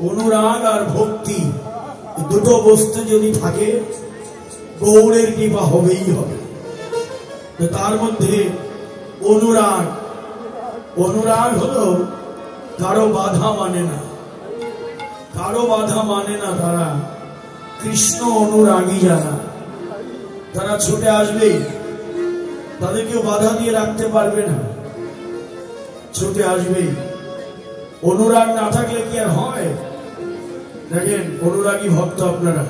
অনুরাগ আর ভক্তি দুটো বস্তু যদি থাকে গৌরের কৃপা হবেই হবে। তার মধ্যে অনুরাগ, অনুরাগ হলো কারো বাধা মানে না, কারো বাধা মানে না। তারা কৃষ্ণ অনুরাগী যারা, তারা ছুটে আসবে, তাদের কেউ বাধা দিয়ে রাখতে পারবে না, ছুটে আসবে। অনুরাগ না থাকলে কি আর হয়? দেখেন অনুরাগী ভক্ত আপনারা,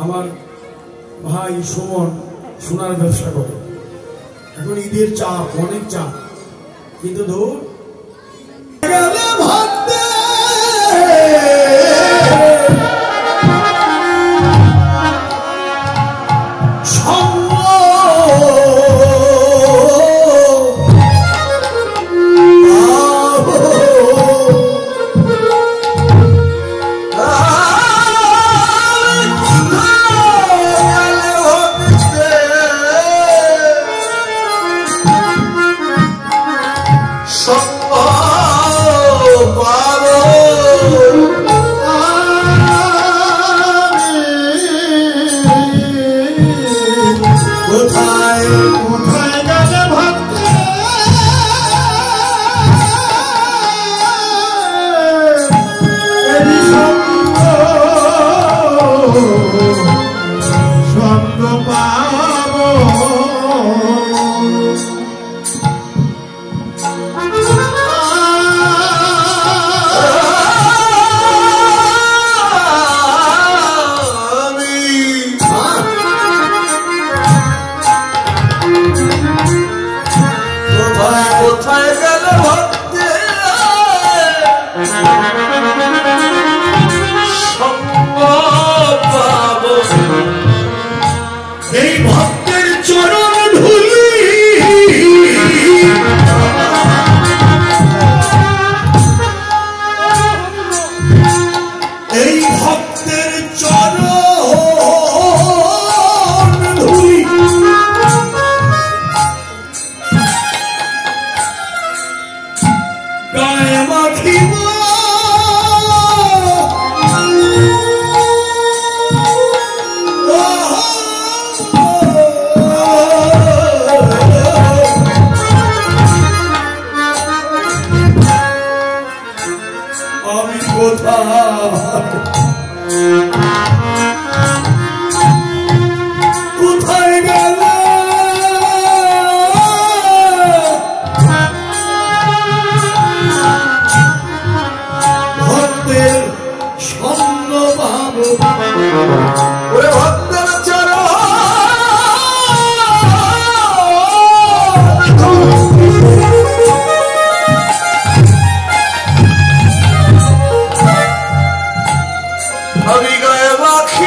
আমার ভাই সুমন সোনার ব্যবসা করে, এখন ঈদের চাপ, অনেক চাপ, কিন্তু ধর আমি গায়ে মাখি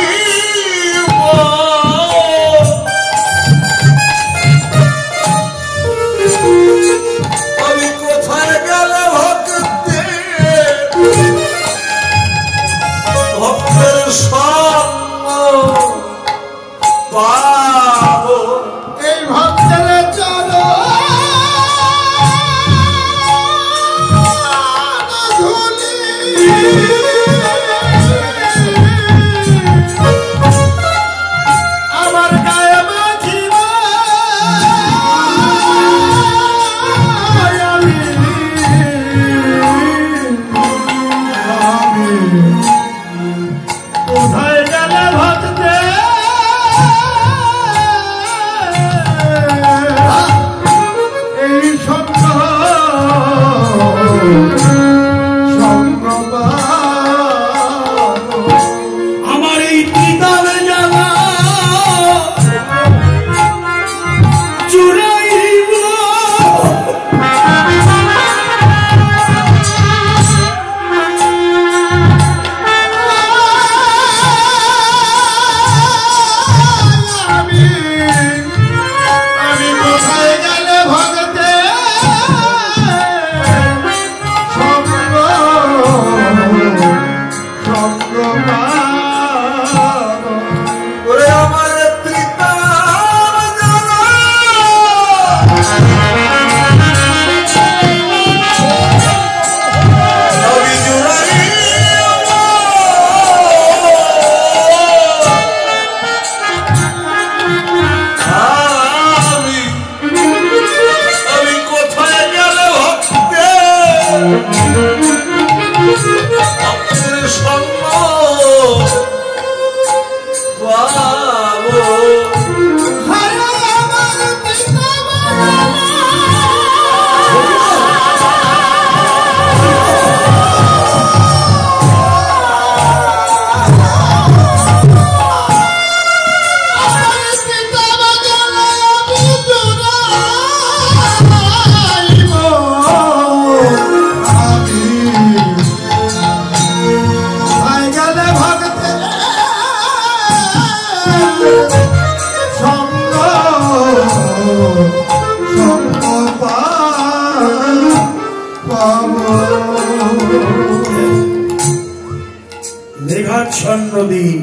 মেঘাচ্ছন্ন দিন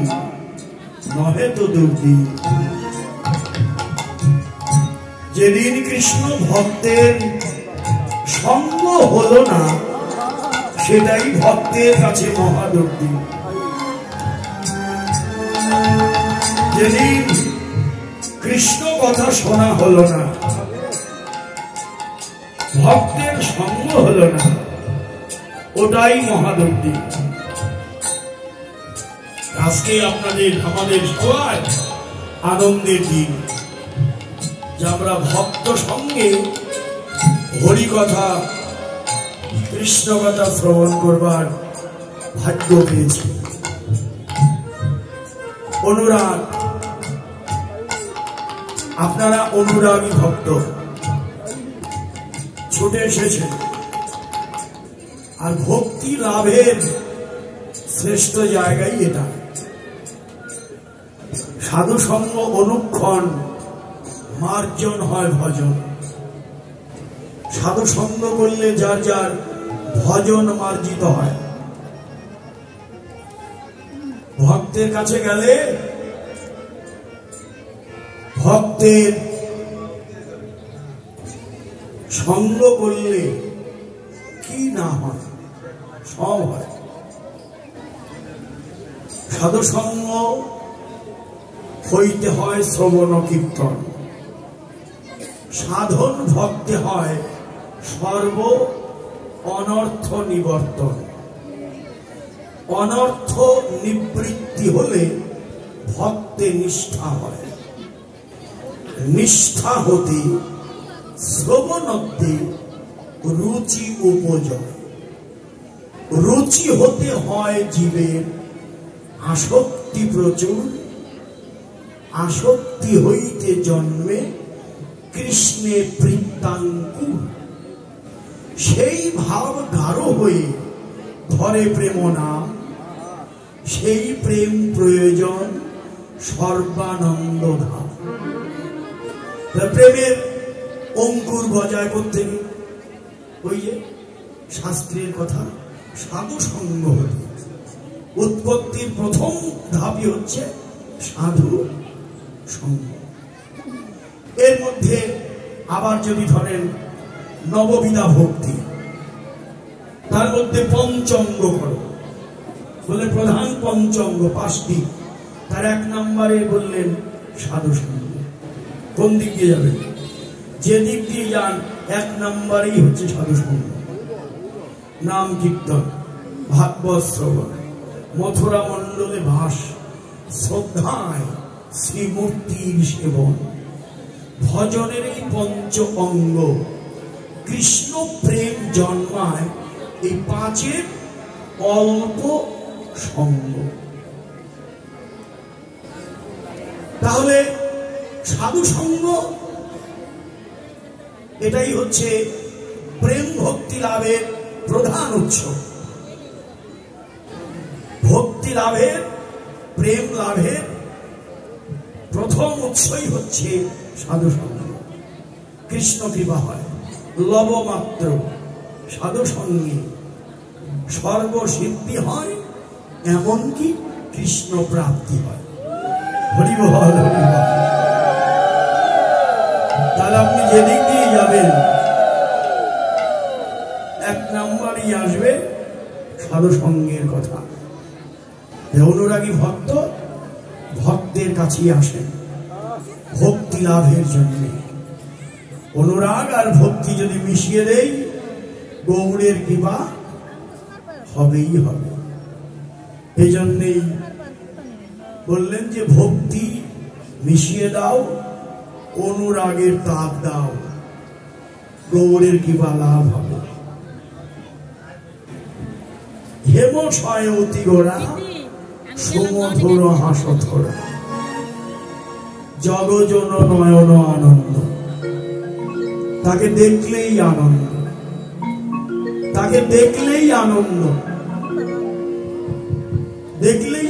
নহে তো দুর্দিন। যেদিন কৃষ্ণ ভক্তের সঙ্গ হলো না, সেটাই ভক্তের কাছে মহাদুর্দিন। যেদিন কৃষ্ণ কথা শোনা হলো না, ভক্তের সঙ্গ হলো না, ওটাই মহাদুর্দিন। আজকে আপনাদের আমাদের সবাই আনন্দের দিন যে আমরা ভক্ত সঙ্গে হরি কথা কৃষ্ণ কথা শ্রবণ করবার ভাগ্য পেয়েছি। অনুরাগ, আপনারা অনুরাগী ভক্ত ছুটে এসেছেন, আর ভক্তি লাভের শ্রেষ্ঠ জায়গায় এটা। সাধু সঙ্গ অনুক্ষণ মার্জন হয় ভজন। সাধু সঙ্গ করলে যার যার ভজন মার্জিত হয়। ভক্তের কাছে গেলে ভক্তের সঙ্গ করলে কি না হয়, সব হয়। সাধু সঙ্গ হইতে হয় শ্রবণ কীর্তন, সাধন ভক্তে হয় সর্ব অনর্থ নিবর্তন। অনর্থ নিবৃত্তি হলে ভক্তে নিষ্ঠা হয়। নিষ্ঠা হতে শ্রবণত্বে রুচি উপজয়। রুচি হতে হয় জীবের আসক্তি প্রচুর। আসক্তি হইতে জন্মে কৃষ্ণে প্রীতাঙ্কুর। সেই ভাব গাঢ় হয়ে ধরে প্রেম নাম। সেই প্রেম প্রয়োজন সর্বানন্দ ধাম। প্রেমের অঙ্কুর গজায় করতে ওই যে শাস্ত্রের কথা, সাধু সঙ্গ হতে। উৎপত্তির প্রথম ধাপই হচ্ছে সাধু সঙ্গ। এর মধ্যে আবার যদি ধরেন নববিধা ভক্তি, তার মধ্যে পঞ্চঙ্গ করো বলে প্রধান পঞ্চঙ্গ পাঁচটি, তার এক নম্বরে বললেন সাধু সঙ্গ। কোন দিক দিয়ে যাবেন? যে দিক দিয়ে যান এক নম্বরেই হচ্ছে সাধু সঙ্গ। নাম কীর্তন, ভাগবত শ্রবণ, মথুরা মণ্ডলে ভাস, শ্রদ্ধায় শ্রীমূর্তির সেবন। ভজনের এই পঞ্চ অঙ্গ কৃষ্ণ প্রেম জন্মায় এই পাঁচের অল্প সঙ্গ। তাহলে সাধু সঙ্গ এটাই হচ্ছে প্রেম ভক্তি লাভের প্রধান উৎস। ভক্তি লাভের, প্রেম লাভের প্রথম উৎসই হচ্ছে সাধু সঙ্গ। কৃষ্ণ কৃপা হয় লবমাত্র সাধু সঙ্গে সর্বসিদ্ধি হয়, এমনকি কৃষ্ণ প্রাপ্তি হয়। হরি বল, হরি বল। তাহলে আপনি যেদিক দিয়ে যাবেন এক নম্বরই আসবে সাধু সঙ্গের কথা। অনুরাগী ভক্ত ভক্তের কাছেই আসেন ভক্তি লাভের জন্য। অনুরাগ আর ভক্তি যদি মিশিয়ে দেই, গৌড়ের কৃপা হবেই হবে। এই জন্যেই বললেন যে ভক্তি মিশিয়ে দাও, অনুরাগের তাপ দাও, গৌড়ের কৃপা লাভ হবে। হেমশয় অতি গোড়া সুমধুর হাসথরা, জগজন নয়ন আনন্দ। তাকে দেখলেই আনন্দ, তাকে দেখলেই আনন্দ, দেখলেই